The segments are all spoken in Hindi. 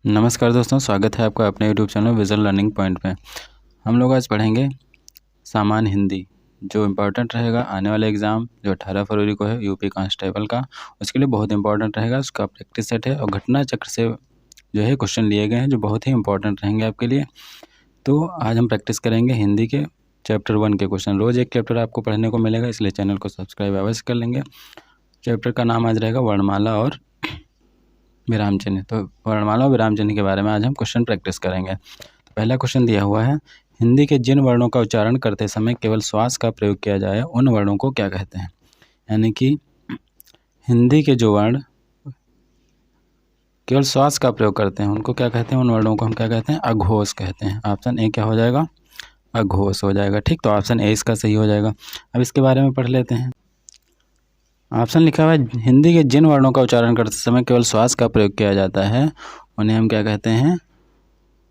नमस्कार दोस्तों, स्वागत है आपका अपने YouTube channel visual learning point पे। हम लोग आज पढ़ेंगे सामान्य हिंदी, जो इम्पोर्टेंट रहेगा आने वाले एग्ज़ाम जो 18 फरवरी को है यूपी कांस्टेबल का। उसके लिए बहुत इंपॉर्टेंट रहेगा, उसका प्रैक्टिस सेट है और घटना चक्र से जो है क्वेश्चन लिए गए हैं जो बहुत ही इंपॉर्टेंट रहेंगे आपके लिए। तो आज हम प्रैक्टिस करेंगे हिंदी के चैप्टर 1 के क्वेश्चन। रोज़ एक चैप्टर आपको पढ़ने को मिलेगा, इसलिए चैनल को सब्सक्राइब अवश्य कर लेंगे। चैप्टर का नाम आज रहेगा वर्णमाला और विराम चिन्ह। तो वर्णमाला और विराम चिन्ह के बारे में आज हम क्वेश्चन प्रैक्टिस करेंगे। तो पहला क्वेश्चन दिया हुआ है, हिंदी के जिन वर्णों का उच्चारण करते समय केवल श्वास का प्रयोग किया जाए उन वर्णों को क्या कहते हैं। यानी कि हिंदी के जो वर्ण केवल श्वास का प्रयोग करते हैं उनको क्या कहते हैं, उन वर्णों को हम क्या कहते हैं, अघोष कहते हैं। ऑप्शन ए क्या हो जाएगा, अघोष हो जाएगा। ठीक, तो ऑप्शन ए इसका सही हो जाएगा। अब इसके बारे में पढ़ लेते हैं। ऑप्शन लिखा हुआ है, हिंदी के जिन वर्णों का उच्चारण करते समय केवल श्वास का प्रयोग किया जाता है उन्हें हम क्या कहते हैं,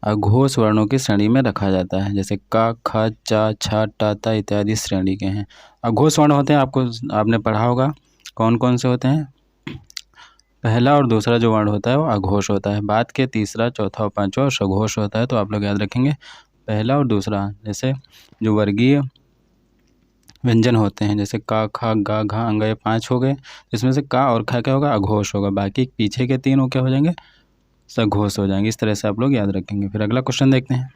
अघोष वर्णों की श्रेणी में रखा जाता है। जैसे का, ख, चा, छा, टा, ता इत्यादि श्रेणी के हैं। अघोष वर्ण होते हैं, आपने पढ़ा होगा कौन कौन से होते हैं। पहला और दूसरा जो वर्ण होता है वो अघोष होता है। बाद के तीसरा, चौथा और पांचवा सघोष होता है। तो आप लोग याद रखेंगे पहला और दूसरा। जैसे जो वर्गीय व्यंजन होते हैं जैसे का, खा, गा, घा, अंग, ये 5 हो गए। इसमें से का और खा क्या होगा, अघोष होगा। बाकी पीछे के 3 वो क्या हो जाएंगे, सघोष हो जाएंगे। इस तरह से आप लोग याद रखेंगे। फिर अगला क्वेश्चन देखते हैं।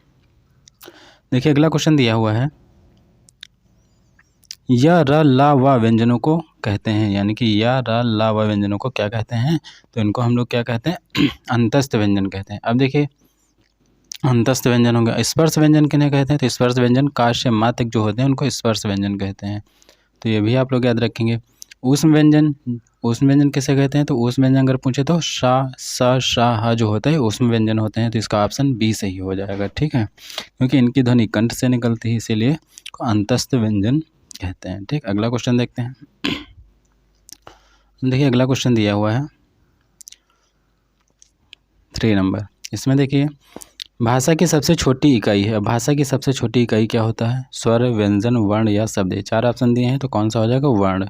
देखिए अगला क्वेश्चन दिया हुआ है, या, र, ला, व व्यंजनों को कहते हैं। यानी कि या, र, ला, व व्यंजनों को क्या कहते हैं, तो इनको हम लोग क्या कहते हैं, अंतस्थ व्यंजन कहते हैं। अब देखिए अंतस्थ व्यंजन हो गया। स्पर्श व्यंजन किन्हें कहते हैं, तो स्पर्श व्यंजन का से मा तक जो होते हैं उनको स्पर्श व्यंजन कहते हैं। तो ये भी आप लोग याद रखेंगे। ऊष्म व्यंजन, ऊष्म व्यंजन किसे कहते हैं, तो ऊष्म व्यंजन अगर पूछे तो शा, सा, शा, हा जो होता है ऊष्म व्यंजन होते हैं। तो इसका ऑप्शन बी सही हो जाएगा। ठीक है, क्योंकि इनकी ध्वनि कंठ से निकलती है, इसीलिए अंतस्थ व्यंजन कहते हैं। ठीक, अगला क्वेश्चन देखते हैं। देखिए अगला क्वेश्चन दिया हुआ है 3 नंबर। इसमें देखिए भाषा की सबसे छोटी इकाई है। भाषा की सबसे छोटी इकाई क्या होता है, स्वर, व्यंजन, वर्ण या शब्द। 4 ऑप्शन दिए हैं, तो कौन सा हो जाएगा, वर्ण।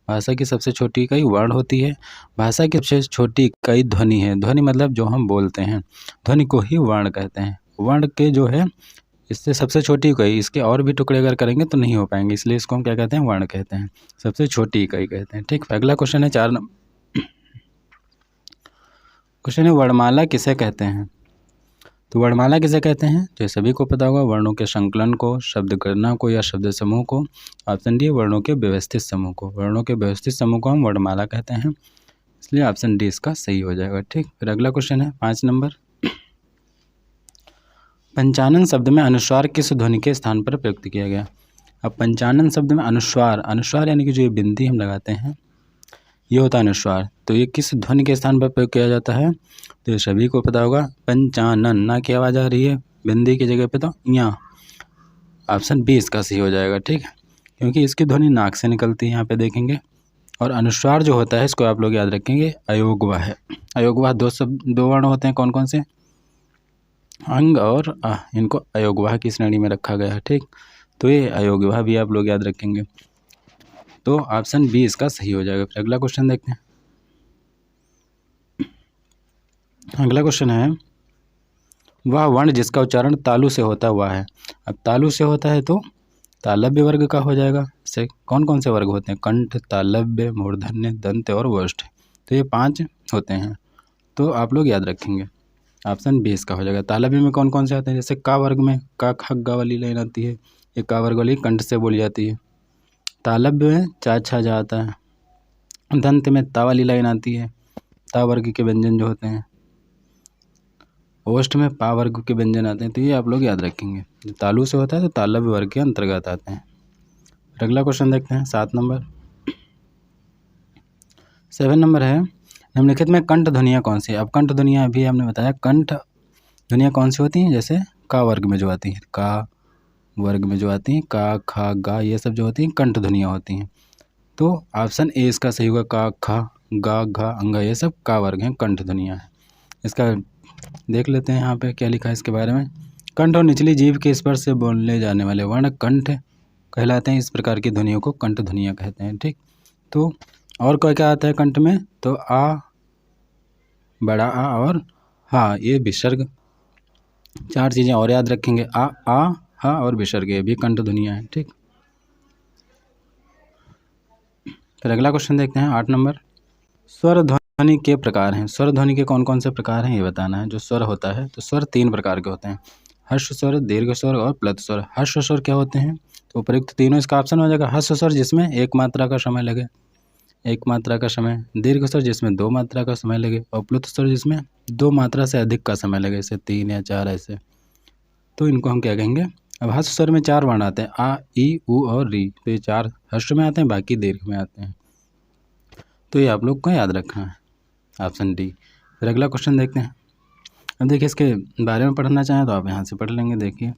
भाषा की सबसे छोटी इकाई वर्ण होती है। भाषा की सबसे छोटी इकाई ध्वनि है। ध्वनि मतलब जो हम बोलते हैं, ध्वनि को ही वर्ण कहते हैं। वर्ण के जो है इससे सबसे छोटी इकाई, इसके और भी टुकड़े अगर करेंगे तो नहीं हो पाएंगे, इसलिए इसको हम क्या कहते हैं, वर्ण कहते हैं, सबसे छोटी इकाई कहते हैं। ठीक, अगला क्वेश्चन है 4 नंबर। क्वेश्चन है, वर्णमाला किसे कहते हैं। तो वर्णमाला किसे कहते हैं, जो सभी को पता होगा, वर्णों के संकलन को, शब्द गणना को या शब्द समूह को। ऑप्शन डी वर्णों के व्यवस्थित समूह को। वर्णों के व्यवस्थित समूह को हम वर्णमाला कहते हैं, इसलिए ऑप्शन डी इसका सही हो जाएगा। ठीक, फिर अगला क्वेश्चन है 5 नंबर। पंचानन शब्द में अनुस्वार किस ध्वनि के स्थान पर प्रयुक्त किया गया। अब पंचानन शब्द में अनुस्वार, अनुस्वार यानी कि जो ये बिंदी हम लगाते हैं ये होता है अनुस्वार। तो ये किस ध्वनि के स्थान पर प्रयोग किया जाता है, तो ये सभी को पता होगा, पंचानन, ना की आवाज़ आ रही है बिंदी की जगह पे, तो यहाँ ऑप्शन बी इसका सही हो जाएगा। ठीक है, क्योंकि इसकी ध्वनि नाक से निकलती है, यहाँ पे देखेंगे। और अनुस्वार जो होता है इसको आप लोग याद रखेंगे, अयोगवाह है। अयोगवाह 2 वर्ण होते हैं, कौन कौन से, अंग और आ, इनको अयोगवाह की श्रेणी में रखा गया है। ठीक, तो ये अयोगवाह भी आप लोग याद रखेंगे। तो ऑप्शन बी इसका सही हो जाएगा। फिर अगला क्वेश्चन देखते हैं। अगला क्वेश्चन है, वह वर्ण जिसका उच्चारण तालु से होता हुआ है। अब तालु से होता है तो तालव्य वर्ग का हो जाएगा। से कौन कौन से वर्ग होते हैं, कंठ, तालव्य, मूर्धन्य, दंत और वोष्ठ। तो ये 5 होते हैं, तो आप लोग याद रखेंगे। ऑप्शन बी इसका हो जाएगा। तालव्य में कौन कौन से आते हैं, जैसे का वर्ग में का, ख, गा वाली लाइन आती है, ये का वर्ग वाली कंठ से बोली जाती है। तालव्य में चा, छा जा आता है। दंत में ता वाली लाइन आती है, ता वर्ग के व्यंजन जो होते हैं। ओष्ठ में पा वर्ग के व्यंजन आते हैं। तो ये आप लोग याद रखेंगे, जो तालु से होता है तो तालव्य वर्ग के अंतर्गत आते हैं। फिर अगला क्वेश्चन देखते हैं 7 नंबर। 7 नंबर है, निम्नलिखित में कंठ ध्वनियाँ कौन सी है। अब कंठ ध्वनियाँ अभी हमने बताया, कंठ ध्वनियाँ कौन सी होती हैं, जैसे का वर्ग में जो आती हैं, का वर्ग में जो आती हैं, का, खा, गा, ये सब जो होती हैं कंठ ध्वनियाँ होती हैं। तो ऑप्शन ए इसका सही होगा, का, खा, गा, घा, अंगा, ये सब का वर्ग हैं, कंठ ध्वनियाँ हैं। इसका देख लेते हैं यहाँ पे क्या लिखा है इसके बारे में। कंठ और निचली जीभ के स्पर्श से बोलने जाने वाले वर्ण कंठ कहलाते हैं। इस प्रकार की ध्वनियों को कंठ ध्वनियाँ कहते हैं। ठीक, तो और क्या क्या आता है कंठ में, तो आ, बड़ा आ और हा, ये विसर्ग। 4 चीज़ें और याद रखेंगे, आ, हा और विसर्ग, ये भी कंठ ध्वनियाँ हैं। ठीक, फिर अगला क्वेश्चन देखते हैं 8 नंबर। स्वर ध्वनि के प्रकार हैं। स्वर ध्वनि के कौन कौन से प्रकार हैं ये बताना है। जो स्वर होता है तो स्वर 3 प्रकार के होते हैं, हर्ष स्वर, दीर्घ स्वर और प्लुत स्वर। हर्ष स्वर क्या होते हैं, तो उपयुक्त तीनों इसका ऑप्शन हो जाएगा। हर्ष स्वर जिसमें एक मात्रा का समय लगे, एक मात्रा का समय, दीर्घ स्वर जिसमें 2 मात्रा का समय लगे, और प्लुत स्वर जिसमें 2 मात्रा से अधिक का समय लगे, जैसे 3 या 4 ऐसे। तो इनको हम क्या कहेंगे। अब हर्ष स्वर में 4 वर्ण आते हैं, आ, ई, उ और री। तो ये 4 हर्ष में आते हैं, बाकी दीर्घ में आते हैं। तो ये आप लोग को याद रखना है, ऑप्शन डी। फिर अगला क्वेश्चन देखते हैं। अब देखिए इसके बारे में पढ़ना चाहें तो आप यहाँ से पढ़ लेंगे। देखिए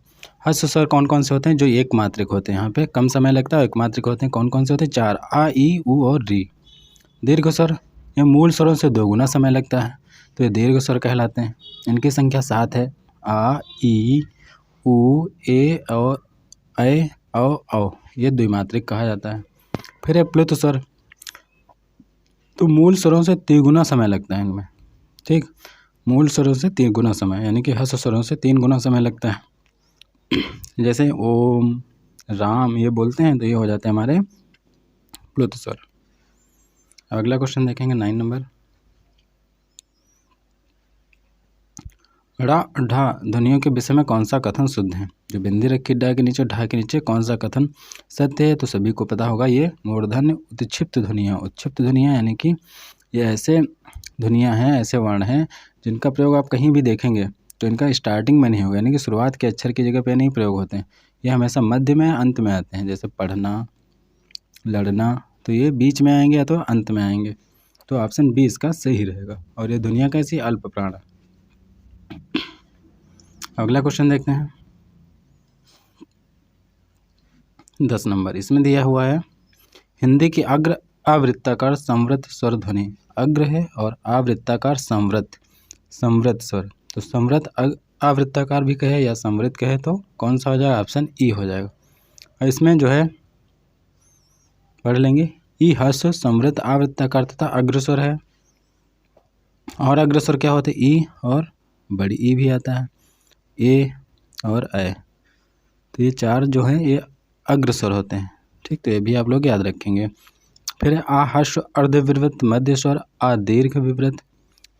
हर्ष स्वर कौन कौन से होते हैं, जो एक मात्रिक होते हैं, यहाँ पे कम समय लगता है, एक मात्रिक होते हैं। कौन कौन से होते हैं, 4, आ, ई, उ और री। दीर्घ स्वर, ये मूल स्वरों से 2 गुना समय लगता है, तो ये दीर्घ स्वर कहलाते हैं। इनकी संख्या 7 है, आ, ई, उ, ए और ऐ, औ, ये द्विमात्रिक कहा जाता है। फिर है प्लुत स्वर, तो मूल स्वरों से 3 गुना समय लगता है इनमें। ठीक, मूल स्वरों से 3 गुना समय, यानी कि हर्ष स्वरों से 3 गुना समय लगता है। जैसे ओम, राम ये बोलते हैं तो ये हो जाते हैं हमारे प्लुत स्वर। अगला क्वेश्चन देखेंगे 9 नंबर। ड़ा, ढा ध्वनियों के विषय में कौन सा कथन शुद्ध है। जो बिंदी रखी डा के नीचे, ढा के नीचे, कौन सा कथन सत्य है, तो सभी को पता होगा, ये मूर्धन्य उत्क्षिप्त ध्वनियाँ। उत्क्षिप्त ध्वनियाँ यानी कि ये ऐसे ध्वनियाँ हैं, ऐसे वर्ण हैं जिनका प्रयोग आप कहीं भी देखेंगे तो इनका स्टार्टिंग में नहीं होगा, यानी कि शुरुआत के अक्षर की जगह पे नहीं प्रयोग होते हैं। ये हमेशा मध्य में, अंत में आते हैं। जैसे पढ़ना, लड़ना, तो ये बीच में आएंगे या तो अंत में आएंगे। तो ऑप्शन बी इसका सही रहेगा। और ये ध्वनियाँ कैसी, अल्प प्राण। अगला क्वेश्चन देखते हैं 10 नंबर। इसमें दिया हुआ है हिंदी की अग्र आवृत्ताकार संवृत स्वर ध्वनि। अग्र है और आवृत्ताकार संवृत, संवृत स्वर। तो संवृत आवृत्ताकार भी कहे या संवृत कहे तो कौन सा हो जाएगा, ऑप्शन ई हो जाएगा। और इसमें जो है पढ़ लेंगे, ई हर्ष संवृत आवृत्ताकार तथा अग्रस्वर है। और अग्रस्वर क्या होते हैं, ई और बड़ी ई भी आता है, ए और ऐ। तो ये 4 जो हैं ये अग्रस्वर होते हैं। ठीक, तो ये भी आप लोग याद रखेंगे। फिर आ हर्ष अर्ध विवृत मध्य स्वर, आ दीर्घ विवृत,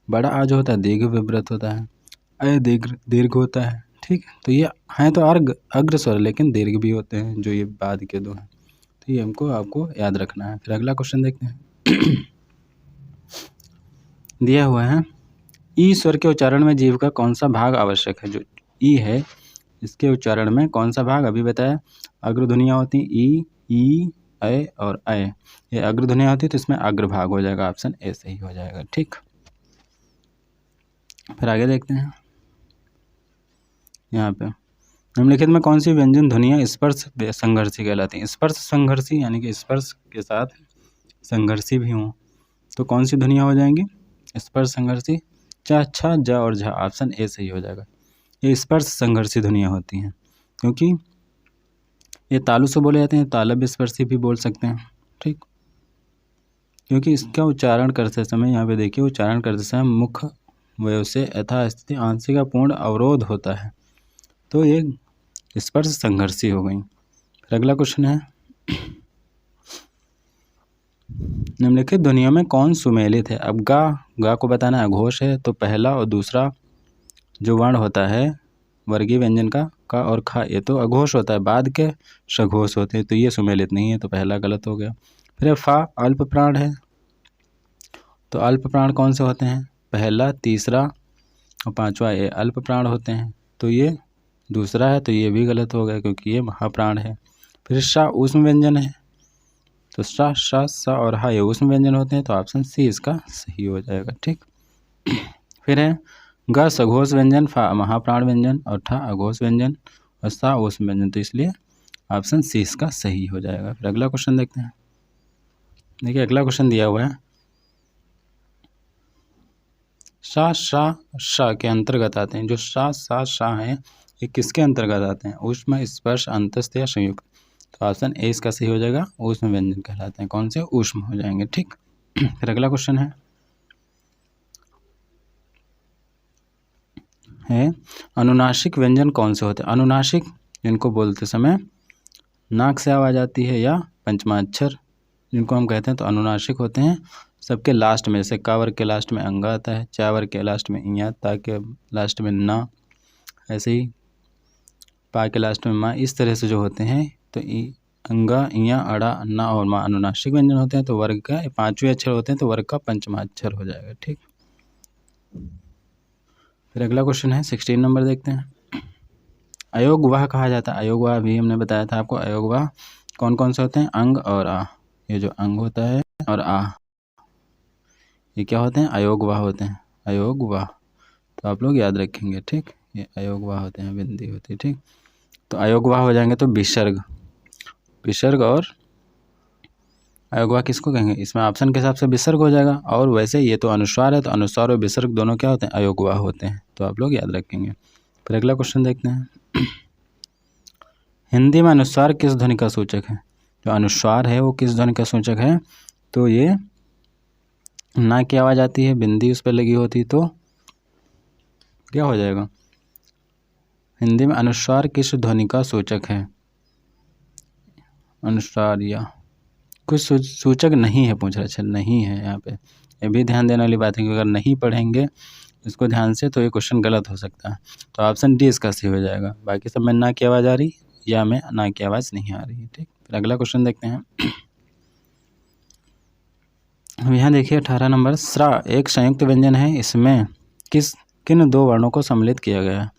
बड़ा आ जो होता है दीर्घ विवृत होता है, ऐ दीर्घ होता है। ठीक, तो ये हैं तो अग्रस्वर लेकिन दीर्घ भी होते हैं, जो ये बाद के 2 हैं। तो ये हमको आपको याद रखना है। फिर अगला क्वेश्चन देखते हैं। दिया हुआ है ई स्वर के उच्चारण में जीभ का कौन सा भाग आवश्यक है। जो ई है इसके उच्चारण में कौन सा भाग, अभी बताया अग्र ध्वनियाँ होती हैं, ई, ऐ और ऐ, ये अग्र ध्वनियाँ होती है, तो इसमें अग्र भाग हो जाएगा, ऑप्शन ए सही हो जाएगा। ठीक, फिर आगे देखते हैं। यहाँ पे निम्नलिखित में कौन सी व्यंजन ध्वनियाँ स्पर्श संघर्षी कहलाती हैं। स्पर्श संघर्षी यानी कि स्पर्श के साथ संघर्षी भी हों तो कौन सी ध्वनियाँ हो जाएंगी, स्पर्श संघर्षी। च, छ, ज और झ, ऑप्शन ए सही हो जाएगा। ये स्पर्श संघर्षी ध्वनियाँ होती हैं, क्योंकि ये तालु से बोले जाते हैं, तालव्य स्पर्शी भी बोल सकते हैं। ठीक, क्योंकि इसका उच्चारण करते समय, यहाँ पे देखिए उच्चारण करते समय मुख वयों से यथास्थिति आंशिक का पूर्ण अवरोध होता है, तो ये स्पर्श संघर्षी हो गई। फिर अगला क्वेश्चन है निम्नलिखित ध्वनियों में कौन सुमेलित है। अब गा को बताना अघोष है, तो पहला और दूसरा जो वर्ण होता है वर्गीय व्यंजन का और खा, ये तो अघोष होता है, बाद के सघोष होते हैं, तो ये सुमेलित नहीं है, तो पहला गलत हो गया। फिर फा अल्प प्राण है, तो अल्प प्राण कौन से होते हैं, पहला, तीसरा और 5वां ये अल्प प्राण होते हैं, तो ये दूसरा है, तो ये भी गलत हो गया क्योंकि ये महाप्राण है। फिर शा ऊष्म व्यंजन है, तो शा, शा, सा और हा ये ऊष्म व्यंजन होते हैं, तो ऑप्शन सी इसका सही हो जाएगा। ठीक, फिर है ग सघोष व्यंजन, फा महाप्राण व्यंजन और ठा अघोष व्यंजन और सा ऊष्म व्यंजन, तो इसलिए ऑप्शन सी इसका सही हो जाएगा। फिर अगला क्वेश्चन देखते हैं। देखिए अगला क्वेश्चन दिया हुआ है शा, शा, शा के अंतर्गत आते हैं। जो शा, सा, शा हैं ये किसके अंतर्गत आते हैं, ऊष्म, स्पर्श, अंतस्थ या संयुक्त, तो ऑप्शन ए इसका सही हो जाएगा। ऊष्म व्यंजन कहलाते हैं, कौन से, ऊष्म हो जाएंगे। ठीक, फिर अगला क्वेश्चन है है अनुनासिक व्यंजन कौन से होते हैं। अनुनासिक जिनको बोलते समय नाक से आवाज़ आती है या पंचमाक्षर जिनको हम कहते हैं तो अनुनासिक होते हैं। सबके लास्ट में, जैसे का वर्ग के लास्ट में अंगा आता है, चा वर्ग के लास्ट में इया, ता के लास्ट में ना, ऐसे ही पा के लास्ट में माँ, इस तरह से जो होते हैं तो अंगा, इया, अड़ा, अन्ना और माँ अनुनासिक व्यंजन होते हैं। तो वर्ग का 5वें अक्षर होते हैं तो वर्ग का पंचमा अक्षर हो जाएगा। ठीक, फिर अगला क्वेश्चन है 16 नंबर देखते हैं। अयोगवाह कहा जाता है। अयोगवाह भी हमने बताया था आपको। अयोगवाह कौन कौन से होते हैं, अंग और आ। ये जो अंग होता है और आ, ये क्या होते हैं, अयोगवाह होते हैं। अयोगवाह तो आप लोग याद रखेंगे। ठीक, ये अयोगवाह होते हैं, बिंदी होती है। ठीक, तो अयोगवाह हो जाएंगे तो विसर्ग, विसर्ग और अयोगवाह किसको कहेंगे, इसमें ऑप्शन के हिसाब से विसर्ग हो जाएगा। और वैसे ये तो अनुस्वार है, तो अनुस्वार और विसर्ग दोनों क्या होते हैं, अयोगवाह होते हैं। तो आप लोग याद रखेंगे। फिर अगला क्वेश्चन देखते हैं। हिंदी में अनुस्वार किस ध्वनि का सूचक है। जो अनुस्वार है वो किस ध्वनि का सूचक है, तो ये ना की आवाज़ आती है, बिंदी उस पर लगी होती तो क्या हो जाएगा। हिंदी में अनुस्वार किस ध्वनि का सूचक है, अनुस्वार या कुछ सूचक नहीं है पूछ रहा है। अच्छा, नहीं है यहाँ पे, ये भी ध्यान देने वाली बात है कि अगर नहीं पढ़ेंगे इसको ध्यान से तो ये क्वेश्चन गलत हो सकता है। तो ऑप्शन डी इसका सही हो जाएगा। बाकी सब में ना की आवाज़ आ रही या में ना की आवाज़ नहीं आ रही है। ठीक, फिर अगला क्वेश्चन देखते हैं। अब यहाँ देखिए 18 नंबर, स्रा एक संयुक्त व्यंजन है, इसमें किन दो वर्णों को सम्मिलित किया गया है।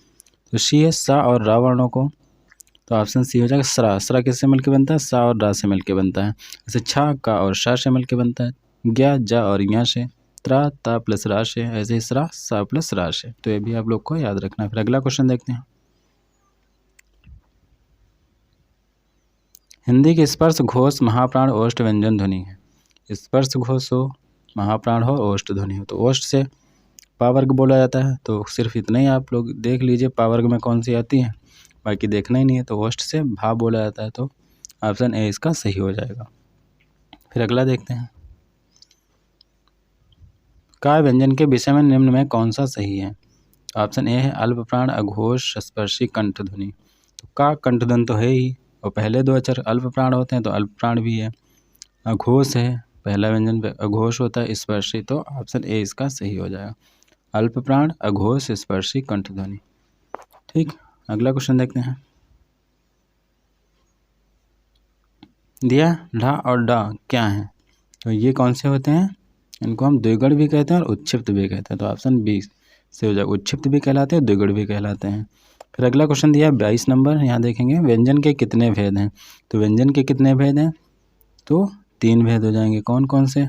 तो शी है सा और रा वर्णों को, तो ऑप्शन सी हो जाएगा स्रा। स्रा किससे मिलकर बनता है, सा और रा से मिलकर बनता है। जैसे छा का और शा से मिलकर बनता है, ज्ञा जा और या से, त्रा ता प्लस रा से, ऐसे ही स्रा सा प्लस रा से। तो ये भी आप लोग को याद रखना है। फिर अगला क्वेश्चन देखते हैं। हिंदी की स्पर्श घोष महाप्राण ओष्ठ व्यंजन ध्वनि है। स्पर्श घोष हो, महाप्राण हो, ओष्ठ ध्वनि हो। तो ओष्ठ से पावर्ग बोला जाता है। तो सिर्फ इतना ही आप लोग देख लीजिए पावर्ग में कौन सी आती है, बाकी देखना ही नहीं है। तो ओष्ठ से भा बोला जाता है, तो ऑप्शन ए इसका सही हो जाएगा। फिर अगला देखते हैं। का व्यंजन के विषय में निम्न में कौन सा सही है। ऑप्शन ए है अल्प प्राण अघोष स्पर्शी कंठ ध्वनि। तो का कंठध्वनि तो है ही, और पहले दो अक्षर अल्प प्राण होते हैं तो अल्प प्राण भी है। अघोष है, पहला व्यंजन पे अघोष होता है स्पर्शी, तो ऑप्शन ए इसका सही हो जाएगा। अल्प प्राण अघोष स्पर्शी कंठ ध्वनि। ठीक, अगला क्वेश्चन देखते हैं। दिया ढा और डा क्या है, तो ये कौन से होते हैं, इनको हम द्विगुण भी कहते हैं और उच्छिप्त भी कहते हैं। तो ऑप्शन बी से हो जाएगा, उच्छिप्त भी कहलाते हैं, द्विगुण भी कहलाते हैं। फिर अगला क्वेश्चन दिया 22 नंबर, यहाँ देखेंगे व्यंजन के कितने भेद हैं। तो व्यंजन के कितने भेद हैं, तो 3 भेद हो जाएंगे। कौन कौन से,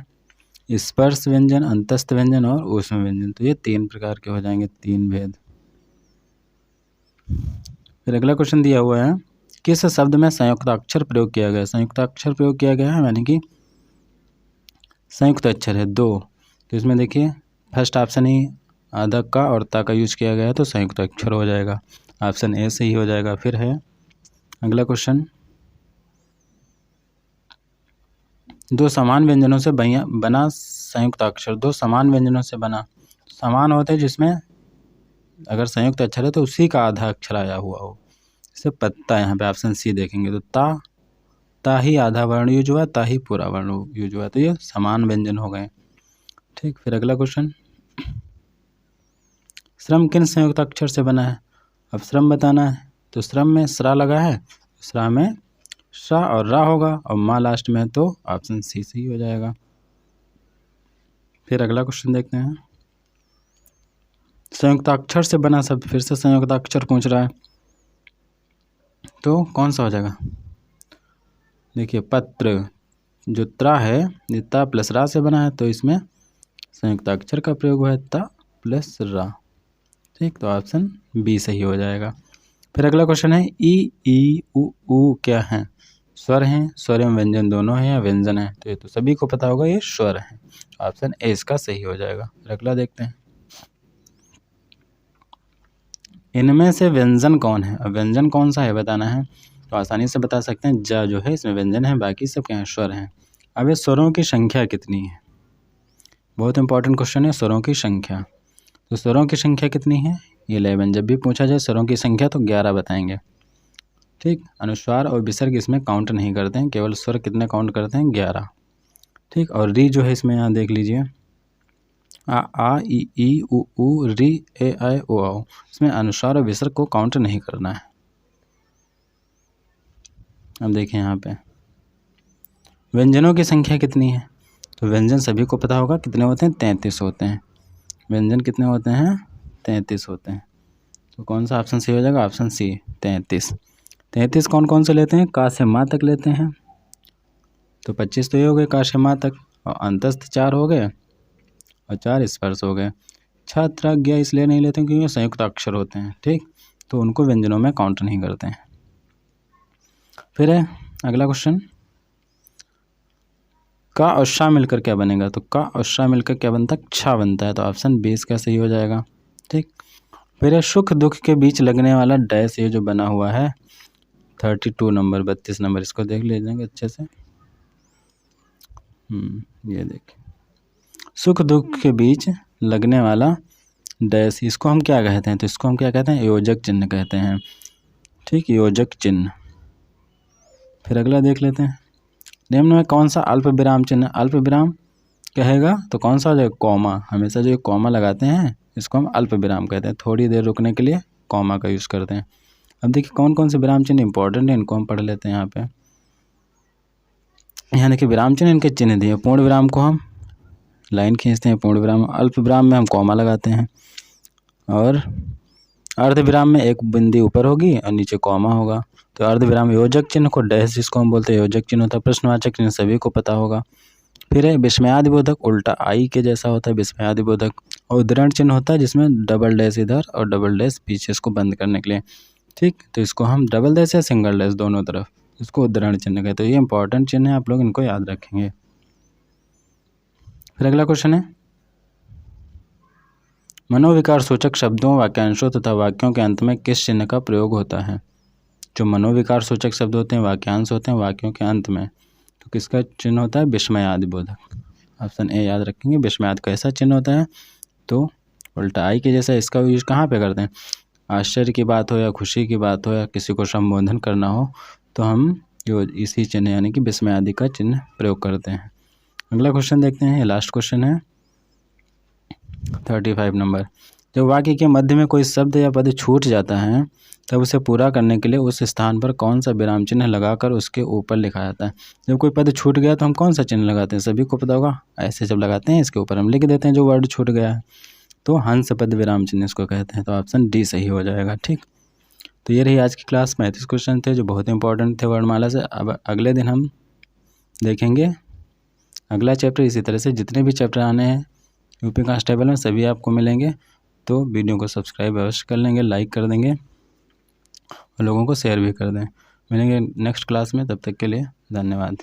स्पर्श व्यंजन, अंतस्थ व्यंजन और ऊष्म व्यंजन। तो ये 3 प्रकार के हो जाएंगे, 3 भेद। फिर अगला क्वेश्चन दिया हुआ है, किस शब्द में संयुक्ताक्षर प्रयोग किया गया। संयुक्ताक्षर प्रयोग किया गया है, यानी कि संयुक्त अक्षर है 2। तो इसमें देखिए फर्स्ट ऑप्शन ही आधा का और ता का यूज किया गया है, तो संयुक्त अक्षर हो जाएगा। ऑप्शन ए सही हो जाएगा। फिर है अगला क्वेश्चन, दो समान व्यंजनों से बना संयुक्ताक्षर। दो समान व्यंजनों से बना, समान होते हैं जिसमें अगर संयुक्त अक्षर है तो उसी का आधा अक्षर आया हुआ हो। जैसे पत्ता, यहाँ पे ऑप्शन सी देखेंगे तो ता ही आधा वर्ण यूज हुआ, ता ही पूरा वर्ण यूज हुआ, तो ये समान व्यंजन हो गए। ठीक, फिर अगला क्वेश्चन, श्रम किन संयुक्त अक्षर से बना है। अब श्रम बताना है, तो श्रम में श्रा लगा है, श्रा में शा और रा होगा और माँ लास्ट में है, तो ऑप्शन सी सही हो जाएगा। फिर अगला क्वेश्चन देखते हैं, संयुक्ताक्षर से बना शब्द, फिर से संयुक्ताक्षर पूछ रहा है, तो कौन सा हो जाएगा। देखिए पत्र, जो त्रा है ये ता प्लस रा से बना है, तो इसमें संयुक्ताक्षर का प्रयोग हुआ है, ता प्लस रा। ठीक, तो ऑप्शन बी सही हो जाएगा। फिर अगला क्वेश्चन है, ई उ क्या है। स्वर हैं, स्वर एवं व्यंजन दोनों हैं या व्यंजन है। तो ये तो सभी को पता होगा, ये स्वर है। ऑप्शन ए इसका सही हो जाएगा। फिर अगला देखते हैं, इनमें से व्यंजन कौन है। अब व्यंजन कौन सा है बताना है, तो आसानी से बता सकते हैं, जा जो है इसमें व्यंजन है, बाकी सब क्या है, स्वर हैं। अब ये स्वरों की संख्या कितनी है, बहुत इंपॉर्टेंट क्वेश्चन है, स्वरों की संख्या। तो स्वरों की संख्या कितनी है, 11। जब भी पूछा जाए स्वरों की संख्या तो 11 बताएंगे। ठीक, अनुस्वार और विसर्ग इसमें काउंट नहीं करते हैं, केवल स्वर कितने काउंट करते हैं, 11। ठीक, और री जो है इसमें यहाँ देख लीजिए, आ ई ई उ री ए आई ओ आओ, इसमें अनुस्वार और विसर्ग को काउंट नहीं करना है। अब देखिए यहाँ पे व्यंजनों की संख्या कितनी है, तो व्यंजन सभी को पता होगा कितने होते हैं, 33 होते हैं। व्यंजन कितने होते हैं, 33 होते हैं। तो कौन सा ऑप्शन सही हो जाएगा, ऑप्शन सी 33। 33 कौन कौन से लेते हैं, का से माँ तक लेते हैं, तो 25 तो ये हो गए का से माँ तक, और अंतस्थ 4 हो गए और 4 स्पर्श हो गए। छात्र ज्ञ इसलिए नहीं लेते क्योंकि संयुक्त अक्षर होते हैं। ठीक, तो उनको व्यंजनों में काउंट नहीं करते हैं। फिर है अगला क्वेश्चन, का और शा मिलकर क्या बनेगा, तो का और शा मिलकर क्या बनता है, क्षा बनता है, तो ऑप्शन 20 का सही हो जाएगा। ठीक, फिर है सुख दुख के बीच लगने वाला डैश, ये जो बना हुआ है 32 नंबर 32 नंबर, इसको देख लीजिएगा अच्छे से। ये देखिए, सुख दुख के बीच लगने वाला डैश, इसको हम क्या कहते हैं, तो इसको हम क्या कहते हैं, योजक चिन्ह कहते हैं। ठीक, योजक चिन्ह। फिर अगला देख लेते हैं, निम्न में कौन सा अल्प विराम चिन्ह, अल्प विराम कहेगा तो कौन सा हो जाएगा, कॉमा। हमेशा जो कॉमा लगाते हैं इसको हम अल्प विराम कहते हैं, थोड़ी देर रुकने के लिए कॉमा का यूज़ करते हैं। अब देखिए कौन कौन से विराम चिन्ह इंपॉर्टेंट है, इनको हम पढ़ लेते हैं। यहाँ पे यहाँ देखिए विराम चिन्ह इनके चिन्ह दिए, पूर्ण विराम को हम लाइन खींचते हैं, पूर्ण विराम, अल्प विराम में हम कॉमा लगाते हैं, और अर्ध विराम में एक बिंदी ऊपर होगी और नीचे कॉमा होगा, तो अर्ध विराम। योजक चिन्ह को डैश जिसको हम बोलते हैं योजक चिन्ह होता है। प्रश्नवाचक चिन्ह सभी को पता होगा। फिर है विस्मयादिबोधक, उल्टा आई के जैसा होता है विस्मयादिबोधक, और उद्धरण चिन्ह होता है जिसमें डबल डैश इधर और डबल डैश पीछे, इसको बंद करने के लिए। ठीक, तो इसको हम डबल डैश या सिंगल डैश दोनों तरफ, इसको उद्धरण चिन्ह कहते हैं। तो ये इंपॉर्टेंट चिन्ह है, आप लोग इनको याद रखेंगे। फिर अगला क्वेश्चन है, मनोविकार सूचक शब्दों, वाक्यांशों तथा वाक्यों के अंत में किस चिन्ह का प्रयोग होता है। जो मनोविकार सूचक शब्द होते हैं, वाक्यांश होते हैं, वाक्यों के अंत में, तो किसका चिन्ह होता है, विस्मयादिबोधक। ऑप्शन ए याद रखेंगे। विस्मयाद कैसा चिन्ह होता है, तो उल्टा आई के जैसा। इसका यूज कहाँ पे करते हैं, आश्चर्य की बात हो या खुशी की बात हो या किसी को संबोधन करना हो, तो हम जो इसी चिन्ह यानी कि विस्मयादि का चिन्ह प्रयोग करते हैं। अगला क्वेश्चन देखते हैं, लास्ट क्वेश्चन है 35 नंबर। जब वाक्य के मध्य में कोई शब्द या पद छूट जाता है तब उसे पूरा करने के लिए उस स्थान पर कौन सा विराम चिन्ह लगाकर उसके ऊपर लिखा जाता है। जब कोई पद छूट गया तो हम कौन सा चिन्ह लगाते हैं, सभी को पता होगा। ऐसे जब लगाते हैं इसके ऊपर हम लिख देते हैं जो वर्ड छूट गया है, तो हंस पद विराम चिन्ह इसको कहते हैं। तो ऑप्शन डी सही हो जाएगा। ठीक, तो ये रही आज की क्लास। 35 क्वेश्चन थे जो बहुत इंपॉर्टेंट थे वर्णमाला से। अब अगले दिन हम देखेंगे अगला चैप्टर। इसी तरह से जितने भी चैप्टर आने हैं यूपी कांस्टेबल में सभी आपको मिलेंगे। तो वीडियो को सब्सक्राइब अवश्य कर लेंगे, लाइक कर देंगे और लोगों को शेयर भी कर दें। मिलेंगे नेक्स्ट क्लास में, तब तक के लिए धन्यवाद।